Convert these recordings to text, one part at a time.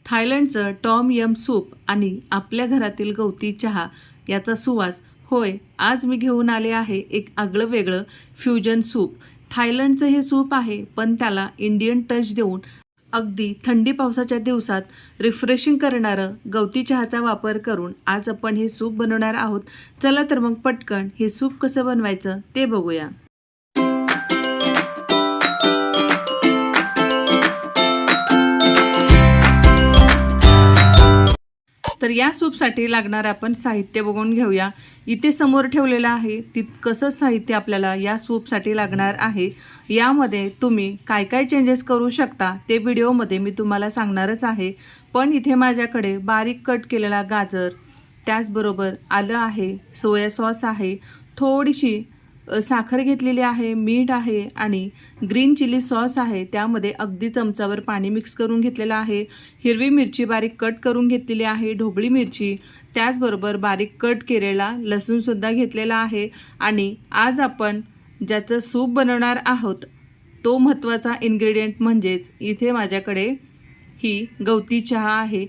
थायलंडचं Tom yum soup आणि आपल्या घरातील गवती चहा याचा सुवास. होय, आज मी घेऊन आले आहे एक आगळं वेगळं फ्युजन सूप. थायलंडचं हे सूप आहे, पण त्याला इंडियन टच देऊन अगदी थंडी पावसाच्या दिवसात रिफ्रेशिंग करणारं गवती चहाचा वापर करून आज आपण हे सूप बनवणार आहोत. चला तर मग पटकन हे सूप कसं बनवायचं ते बघूया. तर या सूपसाठी लागणार आपण साहित्य बघून घेऊया. इथे समोर ठेवलेलं आहे तितकंसं साहित्य आपल्याला या सूपसाठी लागणार आहे. यामध्ये तुम्ही काय काय चेंजेस करू शकता ते व्हिडिओमध्ये मी तुम्हाला सांगणारच आहे. पण इथे माझ्याकडे बारीक कट केलेला गाजर, त्याचबरोबर आलं आहे, सोया सॉस आहे, थोडीशी साखर घेतलेली आहे, मीठ आहे आणि ग्रीन चिली सॉस आहे. त्यामध्ये अगदी चमचावर पाणी मिक्स करून घेतलेलं आहे. हिरवी मिरची बारीक कट करून घेतलेली आहे, ढोबळी मिरची, त्याचबरोबर बारीक कट केलेला लसूणसुद्धा घेतलेला आहे. आणि आज आपण ज्याचं सूप बनवणार आहोत तो महत्त्वाचा इन्ग्रेडियंट म्हणजेच इथे माझ्याकडे ही गवती चहा आहे.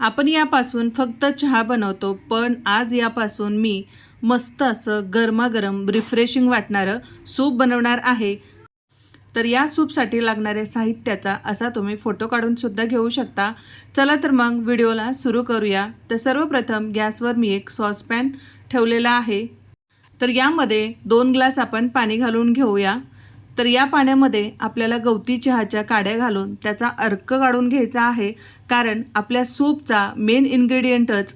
आपण यापासून फक्त चहा बनवतो, पण आज यापासून मी मस्त असं गरमागरम रिफ्रेशिंग वाटणारं सूप बनवणार आहे. तर या सूपसाठी लागणाऱ्या साहित्याचा असा तुम्ही फोटो काढून सुद्धा घेऊ शकता. चला तर मग व्हिडिओला सुरू करूया. तर सर्वप्रथम गॅसवर मी एक सॉसपॅन ठेवलेला आहे. तर यामध्ये 2 ग्लास आपण पाणी घालून घेऊया. तर या पाण्यामध्ये आपल्याला गवती चहाच्या काड्या घालून त्याचा अर्क काढून घ्यायचा आहे, कारण आपल्या सूपचा मेन इन्ग्रेडियंटच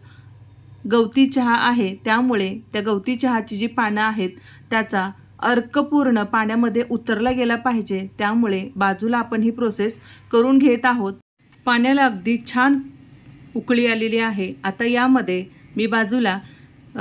गवती चहा आहे. त्यामुळे त्या गवती चहाची जी पानं आहेत त्याचा अर्क पूर्ण पाण्यामध्ये उतरला गेला पाहिजे. त्यामुळे बाजूला आपण ही प्रोसेस करून घेत आहोत. पाण्याला अगदी छान उकळी आलेली आहे. आता यामध्ये मी बाजूला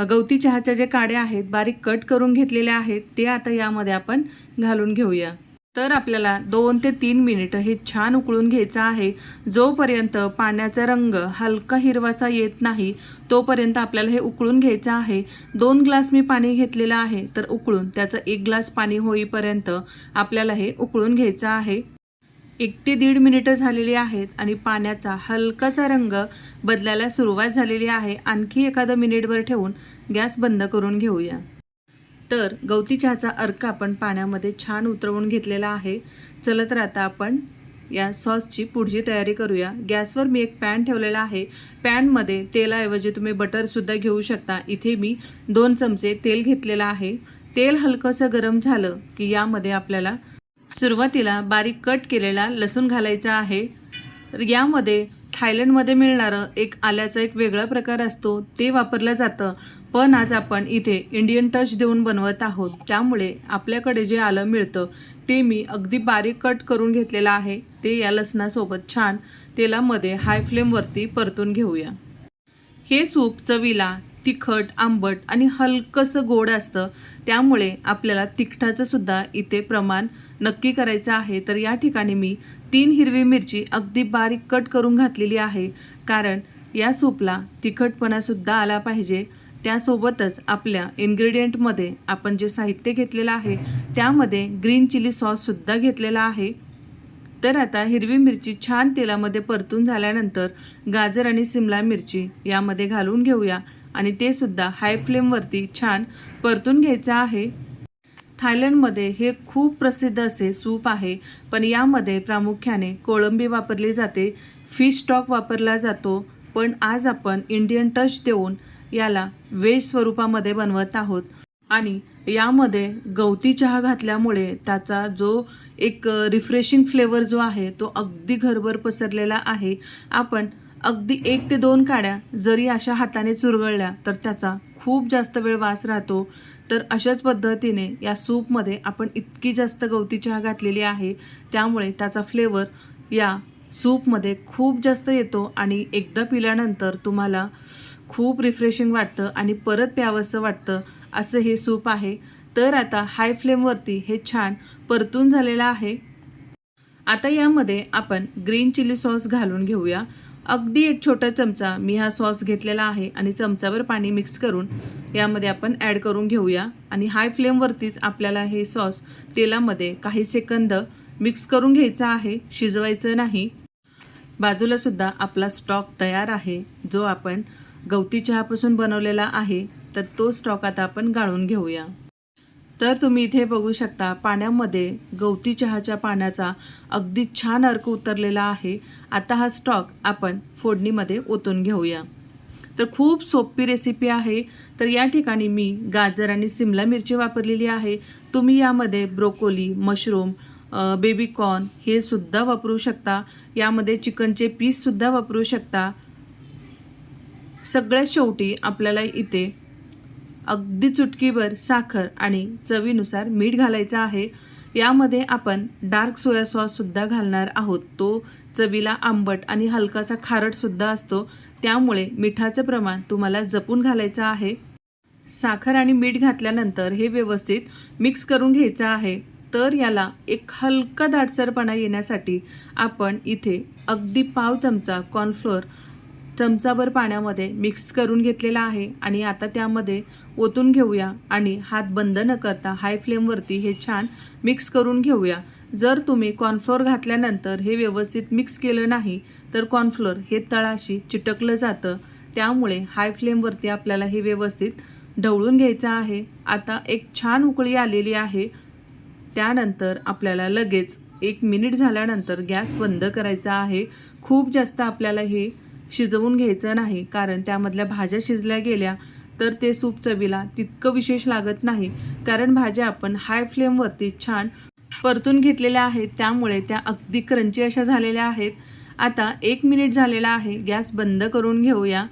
गवती चहाच्या जे काड्या आहेत बारीक कट करून घेतलेल्या आहेत ते आता यामध्ये आपण घालून घेऊया. तर आपल्याला 2 ते 3 मिनिटं हे छान उकळून घ्यायचं आहे. जोपर्यंत पाण्याचा रंग हलका हिरवासा येत नाही तोपर्यंत आपल्याला हे उकळून घ्यायचं आहे. 2 ग्लास मी पाणी घेतलेलं आहे, तर उकळून त्याचं 1 ग्लास पाणी होईपर्यंत आपल्याला हे उकळून घ्यायचं आहे. 1 ते 1.5 मिनिटं झालेली आहेत आणि पाण्याचा हलकासा रंग बदलायला सुरुवात झालेली आहे. आणखी एखादं मिनिटभर ठेवून गॅस बंद करून घेऊया. तर गवती चहाचा अर्क आपण पाण्यामध्ये छान उतरवून घेतलेला आहे. चला तर आता आपण या सॉसची पुढची तयारी करूया. गॅसवर मी एक पॅन ठेवलेला आहे. पॅनमध्ये तेलाऐवजी तुम्ही बटरसुद्धा घेऊ शकता. इथे मी 2 चमचे तेल घेतलेलं आहे. तेल हलकंसं गरम झालं की यामध्ये आपल्याला सुरुवातीला बारीक कट केलेला लसूण घालायचा आहे. तर यामध्ये थायलंडमध्ये मिळणारं एक आल्याचा एक वेगळा प्रकार असतो ते वापरलं जातं, पण आज आपण इथे इंडियन टच देऊन बनवत आहोत. त्यामुळे आपल्याकडे जे आलं मिळतं ते मी अगदी बारीक कट करून घेतलेलं आहे. ते या लसणासोबत छान तेलामध्ये हाय फ्लेमवरती परतून घेऊया. हे सूप चवीला तिखट, आंबट आणि हलकंसं गोड असतं. त्यामुळे आपल्याला तिखटाचं सुद्धा इथे प्रमाण नक्की करायचं आहे. तर या ठिकाणी मी 3 हिरवी मिरची अगदी बारीक कट करून घातलेली आहे, कारण या सूपला तिखटपणासुद्धा आला पाहिजे. त्यासोबतच आपल्या इन्ग्रेडियंटमध्ये आपण जे साहित्य घेतलेलं आहे त्यामध्ये ग्रीन चिली सॉससुद्धा घेतलेला आहे. तर आता हिरवी मिरची छान तेलामध्ये परतून झाल्यानंतर गाजर आणि सिमला मिरची यामध्ये घालून घेऊया आणि ते सुद्धा हाय फ्लेमवरती छान परतून घ्यायचं आहे. थायलंडमध्ये हे खूप प्रसिद्ध असे सूप आहे, पण यामध्ये प्रामुख्याने कोळंबी वापरली जाते, फिश स्टॉक वापरला जातो. पण आज आपण इंडियन टच देऊन याला व्हेज स्वरूपामध्ये बनवत आहोत. आणि यामध्ये गवती चहा घातल्यामुळे त्याचा जो एक रिफ्रेशिंग फ्लेवर जो आहे तो अगदी घरभर पसरलेला आहे. आपण अगदी 1 ते 2 काड्या जरी अशा हाताने चुरगळल्या तर त्याचा खूप जास्त वेळ वास राहतो. तर अशाच पद्धतीने या सूपमध्ये आपण इतकी जास्त गवती चहा घातलेली आहे, त्यामुळे त्याचा फ्लेवर या सूपमध्ये खूप जास्त येतो आणि एकदा पिल्यानंतर तुम्हाला खूप रिफ्रेशिंग वाटतं आणि परत प्यावंसं वाटतं असं हे सूप आहे. तर आता हाय फ्लेमवरती हे छान परतून झालेलं आहे. आता यामध्ये आपण ग्रीन चिली सॉस घालून घेऊया. अगदी 1 छोटा चमचा मी हा सॉस घेतलेला आहे आणि चमचावर पाणी मिक्स करून यामध्ये आपण ॲड करून घेऊया. आणि हाय फ्लेमवरतीच आपल्याला हे सॉस तेलामध्ये काही सेकंद मिक्स करून घ्यायचं आहे, शिजवायचं नाही. बाजूला सुद्धा आपला स्टॉक तयार आहे, जो आपण गवती चहापासून बनवलेला आहे. तर तो स्टॉक आता आपण गाळून घेऊया. तर तुम्ही इथे बघू शकता पाण्यामध्ये गवती चहाच्या पाण्याचा अगदी छान अर्क उतरलेला आहे. आता हा स्टॉक आपण फोडणीमध्ये ओतून घेऊया. तर खूप सोपी रेसिपी आहे. तर या ठिकाणी मी गाजर आणि सिमला मिरची वापरलेली आहे. तुम्ही यामध्ये ब्रोकोली, मशरूम, बेबी कॉर्न हे सुद्धा वापरू शकता. यामध्ये चिकनचे पीससुद्धा वापरू शकता. सगळ्यात शेवटी आपल्याला इथे अगदी चुटकीभर साखर आणि चवीनुसार मीठ घालायचं आहे. यामध्ये आपण डार्क सोया सॉससुद्धा घालणार आहोत. तो चवीला आंबट आणि हलकासा खारटसुद्धा असतो, त्यामुळे मिठाचं प्रमाण तुम्हाला जपून घालायचं आहे. साखर आणि मीठ घातल्यानंतर हे व्यवस्थित मिक्स करून घ्यायचं आहे. तर याला एक हलका दाटसरपणा येण्यासाठी आपण इथे अगदी पाव चमचा कॉर्नफ्लोअर चमचाभर पाण्यामध्ये मिक्स करून घेतलेला आहे आणि आता त्यामध्ये ओतून घेऊया आणि हात बंद न करता हाय फ्लेमवरती हे छान मिक्स करून घेऊया. जर तुम्ही कॉर्नफ्लोअर घातल्यानंतर हे व्यवस्थित मिक्स केलं नाही तर कॉर्नफ्लोअर हे तळाशी चिटकलं जातं, त्यामुळे हाय फ्लेमवरती आपल्याला हे व्यवस्थित ढवळून घ्यायचं आहे. आता एक छान उकळी आलेली आहे. त्यानंतर आपल्याला लगेच 1 मिनिट झाल्यानंतर गॅस बंद करायचा आहे. खूप जास्त आपल्याला हे शिजवून घ्यायचं नाही, कारण त्यामधल्या भाज्या शिजल्या गेल्या तर ते सूप चवीला तितकं विशेष लागत नाही. कारण भाज्या आपण हाय फ्लेमवरती छान परतून घेतलेल्या आहेत, त्यामुळे त्या अगदी क्रंची अशा झालेल्या आहेत. आता 1 मिनिट झालेला आहे. गॅस बंद करून घेऊया.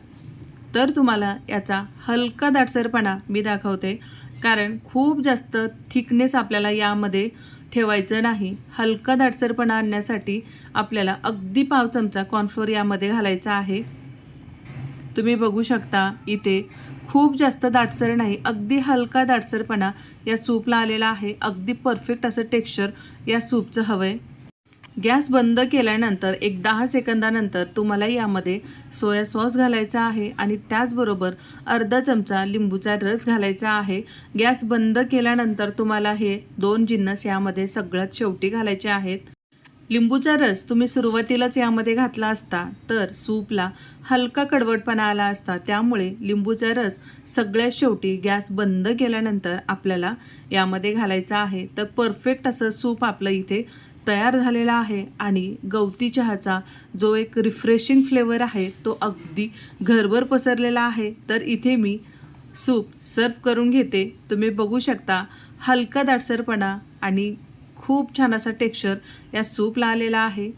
तर तुम्हाला याचा हलका दाटसरपणा मी दाखवते, कारण खूप जास्त थिकनेस आपल्याला यामध्ये ठेवायचं नाही. हलका दाटसरपणा आणण्यासाठी आपल्याला अगदी पाव चमचा कॉर्नफ्लोअर यामध्ये घालायचा आहे. तुम्ही बघू शकता इथे खूप जास्त दाटसर नाही, अगदी हलका दाटसरपणा या सूपला आलेला आहे. अगदी परफेक्ट असं टेक्स्चर या सूपचं हवं आहे. गॅस बंद केल्यानंतर एक 10 सेकंदानंतर तुम्हाला यामध्ये सोया सॉस घालायचा आहे आणि त्याचबरोबर अर्धा चमचा लिंबूचा रस घालायचा आहे. गॅस बंद केल्यानंतर तुम्हाला हे 2 जिन्नस यामध्ये सगळ्यात शेवटी घालायचे आहेत. लिंबूचा रस तुम्ही सुरुवातीलाच यामध्ये घातला असता तर सूपला हलका कडवटपणा आला असता, त्यामुळे लिंबूचा रस सगळ्यात शेवटी गॅस बंद केल्यानंतर आपल्याला यामध्ये घालायचा आहे. तर परफेक्ट असं सूप आपलं इथे तयार झालेला आहे आणि गवती चहाचा जो एक रिफ्रेशिंग फ्लेवर आहे तो अगदी घरभर पसरलेला आहे. तर इथे मी सूप सर्व करून घेते. तुम्ही बघू शकता हलका दाटसरपणा आणि खूप छान असा टेक्स्चर या सूपला आलेला आहे.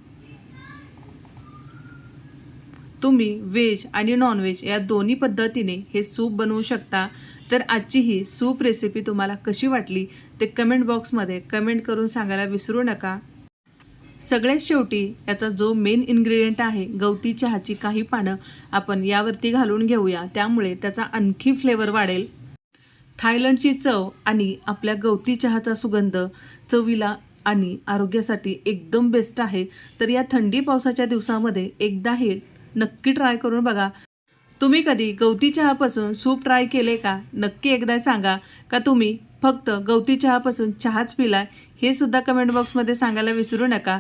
तुम्ही व्हेज आणि नॉनव्हेज या दोन्ही पद्धतीने हे सूप बनवू शकता. तर आजची ही सूप रेसिपी तुम्हाला कशी वाटली ते कमेंट बॉक्समध्ये कमेंट करून सांगायला विसरू नका. सगळ्यात शेवटी याचा जो मेन इन्ग्रेडियंट आहे गवती चहाची काही पानं आपण यावरती घालून घेऊया, त्यामुळे त्याचा आणखी फ्लेवर वाढेल. थायलंडची चव आणि आपल्या गवती चहाचा सुगंध चवीला आणि आरोग्यासाठी एकदम बेस्ट आहे. तर या थंडी पावसाच्या दिवसामध्ये एकदा हे नक्की ट्राय करून बघा. तुम्ही कधी गवती चहापासून सूप ट्राय केले का? नक्की एकदा सांगा. का तुम्ही फक्त गवती चहापासून चहाच पिलाय हे सुद्धा कमेंट बॉक्समध्ये सांगायला विसरू नका.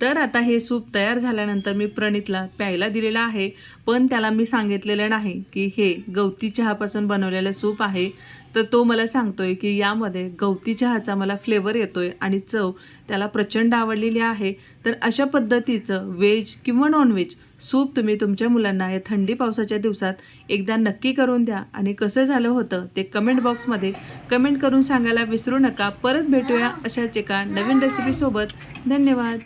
तर आता हे सूप तयार झाल्यानंतर मी प्रणितला प्यायला दिलेलं आहे, पण त्याला मी सांगितलेलं नाही की हे गवती चहापासून बनवलेलं सूप आहे. तर तो मला सांगतोय की यामध्ये गवती चहाचा मला फ्लेवर येतोय आणि चव त्याला प्रचंड आवडलेली आहे. तर अशा पद्धतीचं व्हेज किंवा नॉनव्हेज सूप तुम्ही तुमच्या मुलांना या थंडी पावसाच्या दिवसात एकदा नक्की करून द्या आणि कसं झालं होतं ते कमेंट बॉक्समध्ये कमेंट करून सांगायला विसरू नका. परत भेटूया अशाच एका नवीन रेसिपीसोबत. धन्यवाद.